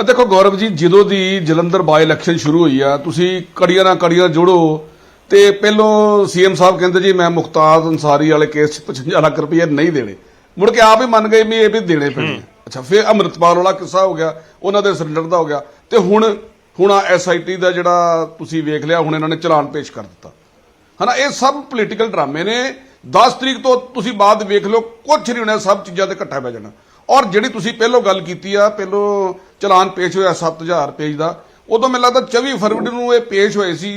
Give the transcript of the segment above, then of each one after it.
देखो गौरव जी, ਜਦੋਂ ਦੀ ਜਲੰਧਰ ਬਾਈ ਇਲੈਕਸ਼ਨ ਸ਼ੁਰੂ ਹੋਈ ਆ, ਤੁਸੀਂ ਕੜੀਆਂ ਨਾਲ ਕੜੀਆਂ ਜੋੜੋ ਤੇ ਪਹਿਲੋਂ ਸੀਐਮ ਸਾਹਿਬ ਕਹਿੰਦੇ ਜੀ ਮੈਂ ਮੁਖਤਾਰ ਅੰਸਾਰੀ ਵਾਲੇ ਕੇਸ 'ਚ 55 ਲੱਖ ਰੁਪਏ ਨਹੀਂ ਦੇਣੇ, ਮੁੜ ਕੇ ਆਪ ਹੀ ਮੰਨ ਗਏ ਵੀ ਇਹ ਵੀ ਦੇਣੇ ਪੈਣੇ। ਅੱਛਾ, ਫਿਰ ਅੰਮ੍ਰਿਤਪਾਲ ਵਾਲਾ ਕਿੱਸਾ ਹੋ ਗਿਆ, ਉਹਨਾਂ ਦੇ ਸਰੈਂਡਰ ਦਾ ਹੋ ਗਿਆ, ਤੇ ਹੁਣ ਐਸਆਈਟੀ ਦਾ ਜਿਹੜਾ ਤੁਸੀਂ ਵੇਖ ਲਿਆ, ਹੁਣ ਇਹਨਾਂ ਨੇ ਚਲਾਨ ਪੇਸ਼ ਕਰ ਦਿੱਤਾ ਹੈ ਨਾ। ਇਹ ਸਭ ਪੋਲੀਟੀਕਲ ਡਰਾਮੇ ਨੇ। 10 ਤਰੀਕ ਤੋਂ ਤੁਸੀਂ ਬਾਅਦ ਵੇਖ ਲਓ, ਕੁਝ ਨਹੀਂ ਹੋਣਾ, ਸਭ ਚੀਜ਼ਾਂ ਤੇ ਇਕੱਠਾ ਪੈ ਜਾਣਾ। ਔਰ ਜਿਹੜੀ ਤੁਸੀਂ ਪਹਿਲੋਂ ਗੱਲ ਕੀਤੀ ਆ, ਪਹਿਲੋਂ ਚਲਾਨ ਪੇਸ਼ ਹੋਇਆ 7000 ਪੇਜ ਦਾ, ਉਦੋਂ ਮੈਨੂੰ ਲੱਗਦਾ 24 ਫਰਵਰੀ ਨੂੰ ਇਹ ਪੇਸ਼ ਹੋਏ ਸੀ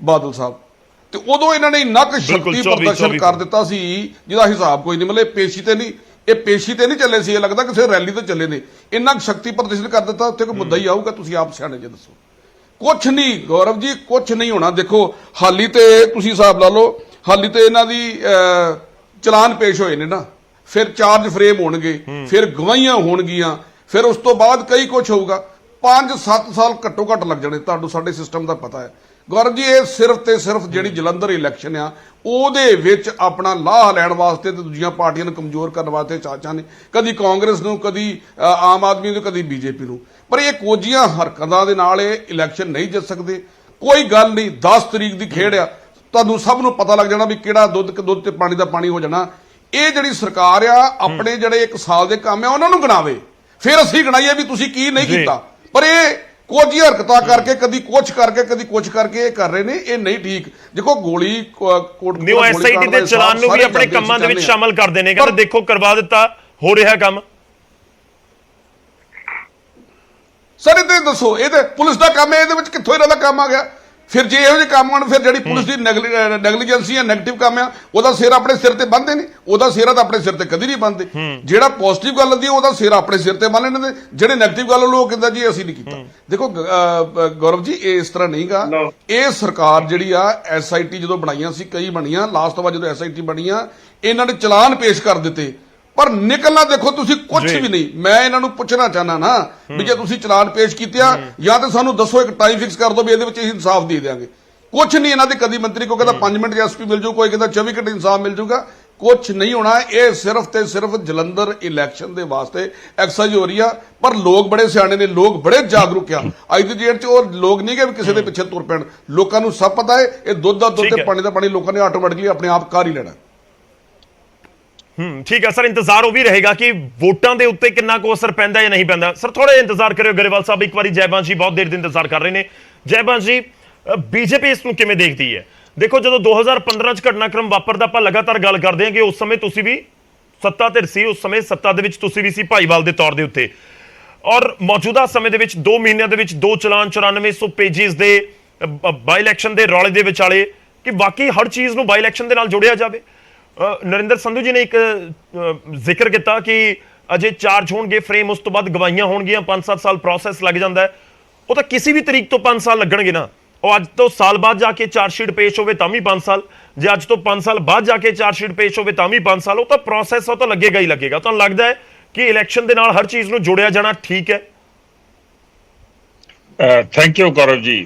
ਬਾਦਲ ਸਾਹਿਬ, ਤੇ ਉਦੋਂ ਇਹਨਾਂ ਨੇ ਇੰਨਾ ਕੁ ਸ਼ਕਤੀ ਪ੍ਰਦਰਸ਼ਨ ਕਰ ਦਿੱਤਾ ਸੀ ਜਿਹਦਾ ਹਿਸਾਬ ਕੋਈ ਨਹੀਂ। ਮਤਲਬ ਪੇਸ਼ੀ ਤੇ ਨਹੀਂ ਚੱਲੇ ਸੀ, ਇਹ ਲੱਗਦਾ ਕਿਸੇ ਰੈਲੀ ਤੇ ਚੱਲੇ ਨੇ। ਇੰਨਾ ਕੁ ਸ਼ਕਤੀ ਪ੍ਰਦਰਸ਼ਨ ਕਰ ਦਿੱਤਾ, ਉੱਥੇ ਕੋਈ ਮੁੱਦਾ ਹੀ ਆਊਗਾ। ਤੁਸੀਂ ਆਪ ਸਿਆਣੇ ਜੇ, ਦੱਸੋ। ਕੁਛ ਨਹੀਂ ਗੌਰਵ ਜੀ, ਕੁਛ ਨਹੀਂ ਹੋਣਾ। ਦੇਖੋ ਹਾਲੀ ਤੇ ਤੁਸੀਂ ਹਿਸਾਬ ਲਾ ਲਓ, ਹਾਲੀ ਤੇ ਇਹਨਾਂ ਦੀ ਚਲਾਨ ਪੇਸ਼ ਹੋਏ ਨੇ ਨਾ, ਫਿਰ ਚਾਰਜ ਫਰੇਮ ਹੋਣਗੇ, ਫਿਰ ਗਵਾਹੀਆਂ ਹੋਣਗੀਆਂ, ਫਿਰ ਉਸ ਤੋਂ ਬਾਅਦ ਕਈ ਕੁਝ ਹੋਊਗਾ। 5-7 ਸਾਲ ਘੱਟੋ ਘੱਟ ਲੱਗ ਜਾਣੇ। ਤੁਹਾਨੂੰ ਸਾਡੇ ਸਿਸਟਮ ਦਾ ਪਤਾ ਹੈ ਗੌਰਵ ਜੀ। ਇਹ ਸਿਰਫ ਤੇ ਸਿਰਫ ਜਿਹੜੀ ਜਲੰਧਰ ਇਲੈਕਸ਼ਨ ਆ, ਉਹਦੇ ਵਿੱਚ ਆਪਣਾ ਲਾਹ ਲੈਣ ਵਾਸਤੇ ਤੇ ਦੂਜੀਆਂ ਪਾਰਟੀਆਂ ਨੂੰ ਕਮਜ਼ੋਰ ਕਰਨ ਵਾਸਤੇ ਚਾਚਾ ਨੇ, ਕਦੀ ਕਾਂਗਰਸ ਨੂੰ, ਕਦੀ ਆਮ ਆਦਮੀ ਨੂੰ, ਕਦੀ ਬੀਜੇਪੀ ਨੂੰ। ਪਰ ਇਹ ਕੋਝੀਆਂ ਹਰਕਤਾਂ ਦੇ ਨਾਲ ਇਹ ਇਲੈਕਸ਼ਨ ਨਹੀਂ ਜਿੱਤ ਸਕਦੇ। ਕੋਈ ਗੱਲ ਨਹੀਂ, 10 ਤਰੀਕ ਦੀ ਖੇਡ ਆ, ਤੁਹਾਨੂੰ ਸਭ ਨੂੰ ਪਤਾ ਲੱਗ ਜਾਣਾ ਵੀ ਕਿਹੜਾ ਦੁੱਧ ਤੇ ਪਾਣੀ ਦਾ ਪਾਣੀ ਹੋ ਜਾਣਾ। ਇਹ ਜਿਹੜੀ ਸਰਕਾਰ ਆ, ਆਪਣੇ ਜਿਹੜੇ 1 ਸਾਲ ਦੇ ਕੰਮ ਆ ਉਹਨਾਂ ਨੂੰ ਗਿਣਾਵੇ, ਫਿਰ ਅਸੀਂ ਗਿਣਾਈਏ ਵੀ ਤੁਸੀਂ ਕੀ ਨਹੀਂ ਕੀਤਾ। ਪਰ ਇਹ ਕੁਝ ਹਰਕਤਾਂ ਕਰਕੇ, ਕਦੀ ਕੁਛ ਕਰਕੇ, ਕਦੀ ਕੁਛ ਕਰਕੇ ਇਹ ਕਰ ਰਹੇ ਨੇ, ਇਹ ਨਹੀਂ ਠੀਕ। ਦੇਖੋ ਗੋਲੀ ਨਿਊ ਐਸਆਈਟੀ ਦੇ ਚਲਾਨ ਨੂੰ ਵੀ ਆਪਣੇ ਕੰਮਾਂ ਦੇ ਵਿੱਚ ਸ਼ਾਮਲ ਕਰਦੇ ਨੇ, ਕਹਿੰਦੇ ਦੇਖੋ ਕਰਵਾ ਦਿੱਤਾ, ਹੋ ਰਿਹਾ ਕੰਮ। ਸਰ ਇਹ ਤੇ ਦੱਸੋ, ਇਹ ਤੇ ਪੁਲਿਸ ਦਾ ਕੰਮ ਹੈ, ਇਹਦੇ ਵਿੱਚ ਕਿੱਥੋਂ ਇਹਨਾਂ ਦਾ ਕੰਮ ਆ ਗਿਆ? ਫਿਰ ਜੇ ਇਹੋ ਜਿਹੇ ਕੰਮ ਹੋਣ, ਫਿਰ ਜਿਹੜੀ ਪੁਲਿਸ ਦੀ ਨੈਗਲੀਜੈਂਸੀ ਹੈ, ਨੈਗੇਟਿਵ ਕੰਮ ਆ, ਉਹਦਾ ਸਿਰ ਆਪਣੇ ਸਿਰ ਤੇ ਬੰਨ੍ਹਦੇ ਨੇ। ਉਹਦਾ ਸਿਰ ਤਾਂ ਆਪਣੇ ਸਿਰ ਤੇ ਕਦੀ ਨਹੀਂ ਬੰਨ੍ਹਦੇ। ਜਿਹੜਾ ਪੋਜ਼ਿਟਿਵ ਗੱਲ ਹੁੰਦੀ ਹੈ ਉਹਦਾ ਸਿਰ ਆਪਣੇ ਸਿਰ ਤੇ ਬੰਨ੍ਹ ਲੈਂਦੇ ਨੇ, ਜਿਹੜੇ ਨੈਗੇਟਿਵ ਗੱਲ ਲੋਕ ਕਹਿੰਦਾ ਜੀ ਅਸੀਂ ਨਹੀਂ ਕੀਤਾ। ਦੇਖੋ ਗੌਰਵ ਜੀ, ਇਹ ਇਸ ਤਰ੍ਹਾਂ ਨਹੀਂਗਾ। ਇਹ ਸਰਕਾਰ ਜਿਹੜੀ ਆ, ਐਸਆਈਟੀ ਜਦੋਂ ਬਣਾਈਆਂ ਸੀ, ਕਈ ਬਣੀਆਂ, ਲਾਸਟ ਤੋਂ ਬਾਅਦ ਜਦੋਂ ਐਸਆਈਟੀ ਬਣੀਆਂ, ਇਹਨਾਂ ਨੇ ਚਲਾਨ ਪੇਸ਼ ਕਰ ਦਿੱਤੇ, ਪਰ ਨਿਕਲਣਾ ਦੇਖੋ ਤੁਸੀਂ ਕੁਝ ਵੀ ਨਹੀਂ। ਮੈਂ ਇਹਨਾਂ ਨੂੰ ਪੁੱਛਣਾ ਚਾਹਨਾ ਨਾ ਵੀ ਜੇ ਤੁਸੀਂ ਚਲਾਨ ਪੇਸ਼ ਕੀਤਿਆ, ਜਾਂ ਤਾਂ ਸਾਨੂੰ ਦੱਸੋ, ਇੱਕ ਟਾਈਮ ਫਿਕਸ ਕਰ ਦਿਓ ਵੀ ਇਹਦੇ ਵਿੱਚ ਇਨਸਾਫ ਦੇ ਦਿਆਂਗੇ। ਕੁਝ ਨਹੀਂ ਇਹਨਾਂ ਦੇ। ਕਦੀ ਮੰਤਰੀ ਕੋ ਕਹਿੰਦਾ 5 ਮਿੰਟ ਐਸਪੀ ਮਿਲ ਜੂ, ਕੋਈ ਕਹਿੰਦਾ 24 ਘੰਟੇ ਇਨਸਾਫ ਮਿਲ ਜੂਗਾ। ਕੁਝ ਨਹੀਂ ਹੋਣਾ। ਇਹ ਸਿਰਫ ਤੇ ਸਿਰਫ ਜਲੰਧਰ ਇਲੈਕਸ਼ਨ ਦੇ ਵਾਸਤੇ ਐਕਸਰਸਾਈਜ਼ ਹੋ ਰਹੀ ਆ। ਪਰ ਲੋਕ ਬੜੇ ਸਿਆਣੇ ਨੇ, ਲੋਕ ਬੜੇ ਜਾਗਰੂਕ ਆ। ਅੱਜ ਦੀ ਡੇਟ 'ਚ ਉਹ ਲੋਕ ਨਹੀਂ ਕਿ ਕਿਸੇ ਦੇ ਪਿੱਛੇ ਤੁਰ ਪੈਣ। ਲੋਕਾਂ ਨੂੰ ਸਭ ਪਤਾ ਹੈ, ਇਹ ਦੁੱਧ ਦਾ ਦੁੱਧ ਤੇ ਪਾਣੀ ਦਾ ਪਾਣੀ ਲੋਕਾਂ ਨੇ ਆਟੋਮੈਟਿਕਲੀ ਆਪਣੇ ਆਪ ਕਰ ਹੀ ਲੈਣਾ। ਠੀਕ ਹੈ ਸਰ, ਇੰਤਜ਼ਾਰ ਉਹ ਵੀ ਰਹੇਗਾ ਕਿ ਵੋਟਾਂ ਦੇ ਉੱਤੇ ਕਿੰਨਾ ਕੁ ਅਸਰ ਪੈਂਦਾ ਜਾਂ ਨਹੀਂ ਪੈਂਦਾ। ਸਰ ਥੋੜਾ ਇੰਤਜ਼ਾਰ ਕਰਿਓ। ਗਰੇਵਾਲ ਸਾਹਿਬ ਇੱਕ ਵਾਰੀ ਜੈਬਾਂਸ਼ ਜੀ ਬਹੁਤ ਦੇਰ ਦੇ ਇੰਤਜ਼ਾਰ ਕਰ ਰਹੇ ਨੇ। ਜੈਬਾਂਸ਼ ਜੀ, ਬੀਜੇਪੀ ਇਸ ਨੂੰ ਕਿਵੇਂ ਦੇਖਦੀ ਹੈ? ਦੇਖੋ ਜਦੋਂ 2015 ਚ ਘਟਨਾਕ੍ਰਮ ਵਾਪਰਦਾ, ਆਪਾਂ ਲਗਾਤਾਰ ਗੱਲ ਕਰਦੇ ਹਾਂ ਕਿ ਉਸ ਸਮੇਂ ਤੁਸੀਂ ਵੀ ਸੱਤਾ ਧਿਰ ਸੀ, ਉਸ ਸਮੇਂ ਸੱਤਾ ਦੇ ਵਿੱਚ ਤੁਸੀਂ ਵੀ ਸੀ ਭਾਈਵਾਲ ਦੇ ਤੌਰ ਦੇ ਉੱਤੇ, ਔਰ ਮੌਜੂਦਾ ਸਮੇਂ ਦੇ ਵਿੱਚ 2 ਮਹੀਨਿਆਂ ਦੇ ਵਿੱਚ 2 ਚਲਾਨ 9400 ਪੇਜਿਸ ਦੇ ਬਾਈ ਇਲੈਕਸ਼ਨ ਦੇ ਰੌਲੇ ਦੇ ਵਿਚਾਲੇ, ਕਿ ਵਾਕਈ ਹਰ ਚੀਜ਼ ਨੂੰ ਬਾਈ ਇਲੈਕਸ਼ਨ ਦੇ ਨਾਲ ਜੋੜਿਆ ਜਾਵੇ। ਨਰਿੰਦਰ ਸੰਧੂ ਜੀ ਨੇ ਇੱਕ ਜ਼ਿਕਰ ਕੀਤਾ ਕਿ ਅਜੇ ਚਾਰਜ ਹੋਣਗੇ ਫਰੇਮ, ਉਸ ਤੋਂ ਬਾਅਦ ਗਵਾਹੀਆਂ ਹੋਣਗੀਆਂ, 5-7 ਸਾਲ ਪ੍ਰੋਸੈਸ ਲੱਗ ਜਾਂਦਾ ਹੈ। ਉਹ ਤਾਂ ਕਿਸੇ ਵੀ ਤਰੀਕ ਤੋਂ 5 ਸਾਲ ਲੱਗਣਗੇ ਨਾ। ਉਹ ਅੱਜ ਤੋਂ ਸਾਲ ਬਾਅਦ ਜਾ ਕੇ ਚਾਰਜਸ਼ੀਟ ਪੇਸ਼ ਹੋਵੇ ਤਾਂ ਵੀ 5 ਸਾਲ, ਜੇ ਅੱਜ ਤੋਂ 5 ਸਾਲ ਬਾਅਦ ਜਾ ਕੇ ਚਾਰਜਸ਼ੀਟ ਪੇਸ਼ ਹੋਵੇ ਤਾਂ ਵੀ 5 ਸਾਲ। ਉਹ ਤਾਂ ਪ੍ਰੋਸੈਸ, ਉਹ ਤਾਂ ਲੱਗੇਗਾ ਹੀ ਲੱਗੇਗਾ। ਤੁਹਾਨੂੰ ਲੱਗਦਾ ਹੈ ਕਿ ਇਲੈਕਸ਼ਨ ਦੇ ਨਾਲ ਹਰ ਚੀਜ਼ ਨੂੰ ਜੋੜਿਆ ਜਾਣਾ ਠੀਕ ਹੈ? Thank you Gaurav ji.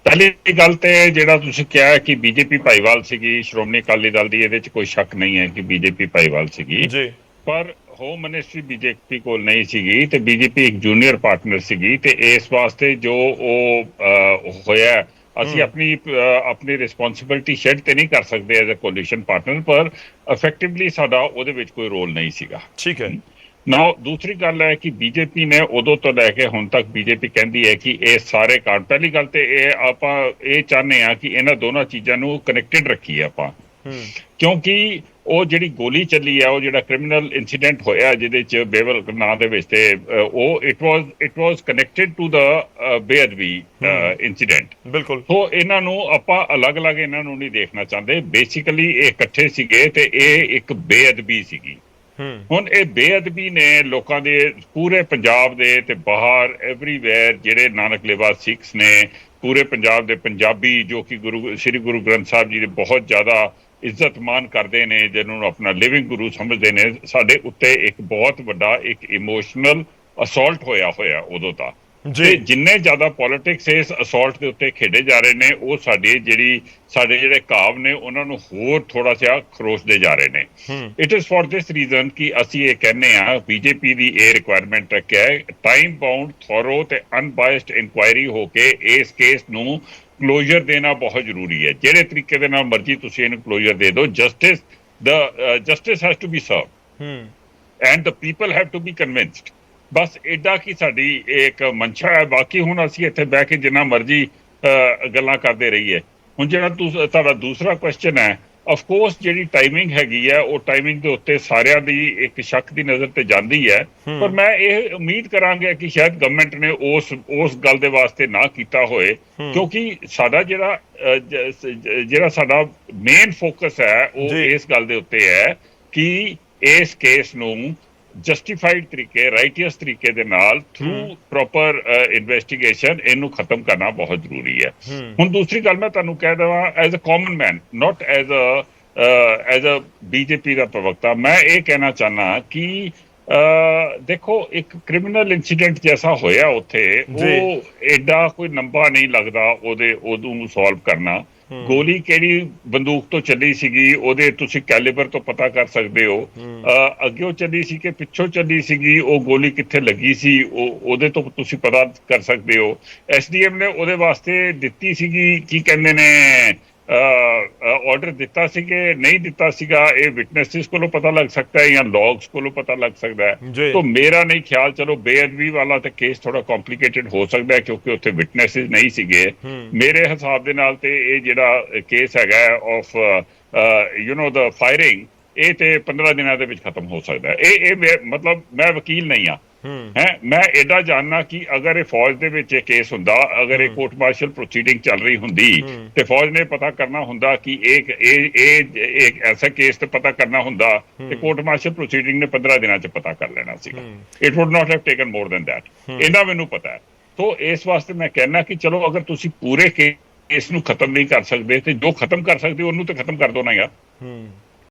ਪਹਿਲੀ ਗੱਲ ਤੇ ਜਿਹੜਾ ਤੁਸੀਂ ਕਿਹਾ ਕਿ ਬੀਜੇਪੀ ਭਾਈਵਾਲ ਸੀਗੀ ਸ਼੍ਰੋਮਣੀ ਅਕਾਲੀ ਦਲ ਦੀ, ਇਹਦੇ 'ਚ ਕੋਈ ਸ਼ੱਕ ਨਹੀਂ ਹੈ ਕਿ ਬੀਜੇਪੀ ਭਾਈਵਾਲ ਸੀਗੀ ਜੀ। ਪਰ ਹੋਮ ਮਿਨਿਸਟਰੀ ਬੀਜੇਪੀ ਕੋਲ ਨਹੀਂ ਸੀਗੀ ਤੇ ਬੀਜੇਪੀ ਇੱਕ ਜੂਨੀਅਰ ਪਾਰਟਨਰ ਸੀਗੀ, ਤੇ ਇਸ ਵਾਸਤੇ ਜੋ ਉਹ ਹੋਇਆ, ਅਸੀਂ ਆਪਣੀ ਰਿਸਪੌਂਸਿਬਿਲਿਟੀ ਸ਼ੈਡ ਤੇ ਨਹੀਂ ਕਰ ਸਕਦੇ ਐਜ਼ ਅ ਕੋਲੀਸ਼ਨ ਪਾਰਟਨਰ, ਪਰ ਇਫੈਕਟਿਵਲੀ ਸਾਡਾ ਉਹਦੇ ਵਿੱਚ ਕੋਈ ਰੋਲ ਨਹੀਂ ਸੀਗਾ। ਠੀਕ ਹੈ ਨਾ। ਦੂਸਰੀ ਗੱਲ ਹੈ ਕਿ ਬੀਜੇਪੀ ਨੇ ਉਦੋਂ ਤੋਂ ਲੈ ਕੇ ਹੁਣ ਤੱਕ ਬੀਜੇਪੀ ਕਹਿੰਦੀ ਹੈ ਕਿ ਇਹ ਸਾਰੇ ਕਾਰਨ, ਪਹਿਲੀ ਗੱਲ ਤੇ ਇਹ ਆਪਾਂ ਇਹ ਚਾਹੁੰਦੇ ਹਾਂ ਕਿ ਇਹਨਾਂ ਦੋਨਾਂ ਚੀਜ਼ਾਂ ਨੂੰ ਕਨੈਕਟਡ ਰੱਖੀਏ ਆਪਾਂ, ਕਿਉਂਕਿ ਉਹ ਜਿਹੜੀ ਗੋਲੀ ਚੱਲੀ ਹੈ, ਉਹ ਜਿਹੜਾ ਕ੍ਰਿਮੀਨਲ ਇਨਸੀਡੈਂਟ ਹੋਇਆ ਜਿਹਦੇ ਚ ਬੇਵਲ ਨਾਂ ਦੇ ਵਿੱਚ, ਤੇ ਉਹ ਇਟ ਵਾਸ ਕਨੈਕਟਡ ਟੂ ਦਾ ਬੇਅਦਬੀ ਇਨਸੀਡੈਂਟ। ਬਿਲਕੁਲ। ਸੋ ਇਹਨਾਂ ਨੂੰ ਆਪਾਂ ਅਲੱਗ-ਅਲੱਗ ਇਹਨਾਂ ਨੂੰ ਨਹੀਂ ਦੇਖਣਾ ਚਾਹੁੰਦੇ। ਬੇਸਿਕਲੀ ਇਹ ਇਕੱਠੇ ਸੀਗੇ ਤੇ ਇਹ ਇੱਕ ਬੇਅਦਬੀ ਸੀਗੀ। ਹੁਣ ਇਹ ਬੇਅਦਬੀ ਨੇ ਲੋਕਾਂ ਦੇ, ਪੂਰੇ ਪੰਜਾਬ ਦੇ ਤੇ ਬਾਹਰ ਐਵਰੀਵੇਅਰ, ਜਿਹੜੇ ਨਾਨਕ ਲੇਵਾ ਸਿੱਖਸ ਨੇ, ਪੂਰੇ ਪੰਜਾਬ ਦੇ ਪੰਜਾਬੀ ਜੋ ਕਿ ਸ੍ਰੀ ਗੁਰੂ ਗ੍ਰੰਥ ਸਾਹਿਬ ਜੀ ਦੇ ਬਹੁਤ ਜ਼ਿਆਦਾ ਇੱਜ਼ਤ ਮਾਨ ਕਰਦੇ ਨੇ, ਜਿਹਨਾਂ ਨੂੰ ਆਪਣਾ ਲਿਵਿੰਗ ਗੁਰੂ ਸਮਝਦੇ ਨੇ, ਸਾਡੇ ਉੱਤੇ ਇੱਕ ਬਹੁਤ ਵੱਡਾ ਇੱਕ ਇਮੋਸ਼ਨਲ ਅਸੌਲਟ ਹੋਇਆ ਉਦੋਂ ਤਾਂ। ਤੇ ਜਿੰਨੇ ਜ਼ਿਆਦਾ ਪੋਲਿਟਿਕਸ ਇਸ ਅਸੌਲਟ ਦੇ ਉੱਤੇ ਖੇਡੇ ਜਾ ਰਹੇ ਨੇ ਉਹ ਸਾਡੇ ਜਿਹੜੇ ਕਾਵ ਨੇ ਉਹਨਾਂ ਨੂੰ ਹੋਰ ਥੋੜਾ ਜਿਹਾ ਖਰੋਚਦੇ ਜਾ ਰਹੇ ਨੇ। It is for this reason ਕਿ ਅਸੀਂ ਇਹ ਕਹਿੰਦੇ ਆ ਬੀਜੇਪੀ ਦੀ ਇਹ ਰਿਕੁਆਇਰਮੈਂਟ ਹੈ ਟਾਈਮ ਬਾਉਂਡ ਥੋਰੋ ਤੇ ਅਨਬਾਇਸਡ ਇਨਕੁਆਇਰੀ ਹੋ ਕੇ ਇਸ ਕੇਸ ਨੂੰ ਕਲੋਜ਼ਰ ਦੇਣਾ ਬਹੁਤ ਜ਼ਰੂਰੀ ਹੈ। ਜਿਹੜੇ ਤਰੀਕੇ ਦੇ ਨਾਲ ਮਰਜ਼ੀ ਤੁਸੀਂ ਇਹਨੂੰ ਕਲੋਜ਼ਰ ਦੇ ਦਿਓ, justice has to be served and the people have to be convinced. ਬਸ ਏਡਾ ਕਿ ਸਾਡੀ ਇੱਕ ਮਨਸ਼ਾ ਹੈ। ਬਾਕੀ ਹੁਣ ਅਸੀਂ ਇੱਥੇ ਬਹਿ ਕੇ ਜਿੰਨਾ ਮਰਜ਼ੀ ਗੱਲਾਂ ਕਰਦੇ ਰਹੀਏ। ਹੁਣ ਜਿਹੜਾ ਤੁਹਾਡਾ ਦੂਸਰਾ ਕੁਐਸਚਨ ਹੈ, ਆਫ ਕੋਰਸ ਜਿਹੜੀ ਟਾਈਮਿੰਗ ਹੈਗੀ ਹੈ ਉਹ ਟਾਈਮਿੰਗ ਦੇ ਉੱਤੇ ਸਾਰਿਆਂ ਦੀ ਇੱਕ ਸ਼ੱਕ ਦੀ ਨਜ਼ਰ ਤੇ ਜਾਂਦੀ ਹੈ, ਪਰ ਮੈਂ ਇਹ ਉਮੀਦ ਕਰਾਂਗਾ ਕਿ ਸ਼ਾਇਦ ਗਵਰਨਮੈਂਟ ਨੇ ਉਸ ਗੱਲ ਦੇ ਵਾਸਤੇ ਨਾ ਕੀਤਾ ਹੋਏ, ਕਿਉਂਕਿ ਸਾਡਾ ਜਿਹੜਾ ਸਾਡਾ ਮੇਨ ਫੋਕਸ ਹੈ ਉਹ ਇਸ ਗੱਲ ਦੇ ਉੱਤੇ ਹੈ ਕਿ ਇਸ ਕੇਸ ਨੂੰ ਜਸਟੀਫਾਈਡ ਤਰੀਕੇ, ਰਾਈਟੀਅਸ ਤਰੀਕੇ ਦੇ ਨਾਲ ਥਰੂ ਪ੍ਰੋਪਰ ਇਨਵੈਸਟੀਗੇਸ਼ਨ ਇਹਨੂੰ ਖਤਮ ਕਰਨਾ ਬਹੁਤ ਜ਼ਰੂਰੀ ਹੈ। ਹੁਣ ਦੂਸਰੀ ਗੱਲ ਮੈਂ ਤੁਹਾਨੂੰ ਕਹਿ ਦੇਵਾਂ, as a common man, not as a BJP ਦਾ ਪ੍ਰਵਕਤਾ, ਮੈਂ ਇਹ ਕਹਿਣਾ ਚਾਹਨਾ ਕਿ ਦੇਖੋ ਇੱਕ ਕ੍ਰਿਮੀਨਲ ਇਨਸੀਡੈਂਟ ਜੈਸਾ ਹੋਇਆ ਉੱਥੇ, ਉਹ ਐਡਾ ਕੋਈ ਲੰਬਾ ਨਹੀਂ ਲੱਗਦਾ ਉਹਨੂੰ ਸੋਲਵ ਕਰਨਾ। ਗੋਲੀ ਕਿਹੜੀ ਬੰਦੂਕ ਤੋਂ ਚੱਲੀ ਸੀਗੀ ਉਹਦੇ ਤੁਸੀਂ ਕੈਲੀਬਰ ਤੋਂ ਪਤਾ ਕਰ ਸਕਦੇ ਹੋ, ਅੱਗਿਓਂ ਚੱਲੀ ਸੀ ਕਿ ਪਿੱਛੋਂ ਚੱਲੀ ਸੀਗੀ, ਉਹ ਗੋਲੀ ਕਿੱਥੇ ਲੱਗੀ ਸੀ ਉਹਦੇ ਤੋਂ ਤੁਸੀਂ ਪਤਾ ਕਰ ਸਕਦੇ ਹੋ। ਐਸਡੀਐਮ ਨੇ ਉਹਦੇ ਵਾਸਤੇ ਦਿੱਤੀ ਸੀਗੀ, ਕੀ ਕਹਿੰਦੇ ਨੇ, ਆਰਡਰ ਦਿੱਤਾ ਸੀ ਕਿ ਨਹੀਂ ਦਿੱਤਾ ਸੀਗਾ, ਇਹ ਵਿਟਨੈਸਿਸ ਕੋਲੋਂ ਪਤਾ ਲੱਗ ਸਕਦਾ ਹੈ ਜਾਂ ਲੌਗਸ ਕੋਲੋਂ ਪਤਾ ਲੱਗ ਸਕਦਾ ਹੈ। ਤਾਂ ਮੇਰਾ ਨਹੀਂ ਖਿਆਲ, ਚਲੋ ਬੇਅਦਬੀ ਵਾਲਾ ਤਾਂ ਕੇਸ ਥੋੜਾ ਕੰਪਲਿਕੇਟਡ ਹੋ ਸਕਦਾ ਹੈ ਕਿਉਂਕਿ ਉੱਥੇ ਵਿਟਨੈਸਿਸ ਨਹੀਂ ਸੀਗੇ। ਮੇਰੇ ਹਿਸਾਬ ਦੇ ਨਾਲ ਤੇ ਇਹ ਜਿਹੜਾ ਕੇਸ ਹੈਗਾ ਆਫ ਦਾ ਫਾਇਰਿੰਗ, ਇਹ ਤੇ 15 ਦਿਨਾਂ ਦੇ ਵਿੱਚ ਖਤਮ ਹੋ ਸਕਦਾ ਹੈ। ਇਹ ਮਤਲਬ ਮੈਂ ਵਕੀਲ ਨਹੀਂ ਆ, ਮੈਂ ਏਡਾ ਜਾਣਨਾ ਕਿ ਅਗਰ ਇਹ ਫੌਜ ਦੇ ਵਿੱਚ ਇਹ ਕੇਸ ਹੁੰਦਾ, ਅਗਰ ਇਹ ਕੋਰਟ ਮਾਰਸ਼ਲ ਪ੍ਰੋਸੀਡਿੰਗ ਚੱਲ ਰਹੀ ਹੁੰਦੀ ਤੇ ਫੌਜ ਨੇ ਪਤਾ ਕਰਨਾ ਹੁੰਦਾ ਕਿ ਇਹ ਐਸਾ ਕੇਸ ਤੇ ਪਤਾ ਕਰਨਾ ਹੁੰਦਾ ਤੇ ਕੋਰਟ ਮਾਰਸ਼ਲ ਪ੍ਰੋਸੀਡਿੰਗ ਨੇ 15 ਦਿਨਾਂ 'ਚ ਪਤਾ ਕਰ ਲੈਣਾ ਸੀਗਾ। It wood not have taken more than that. ਇਹਦਾ ਮੈਨੂੰ ਪਤਾ ਹੈ। ਸੋ ਇਸ ਵਾਸਤੇ ਮੈਂ ਕਹਿਣਾ ਕਿ ਚਲੋ ਅਗਰ ਤੁਸੀਂ ਪੂਰੇ ਕੇਸ ਨੂੰ ਖਤਮ ਨਹੀਂ ਕਰ ਸਕਦੇ ਤੇ ਜੋ ਖਤਮ ਕਰ ਸਕਦੇ ਉਹਨੂੰ ਤੇ ਖਤਮ ਕਰ ਦੋ ਨਾ ਯਾਰ।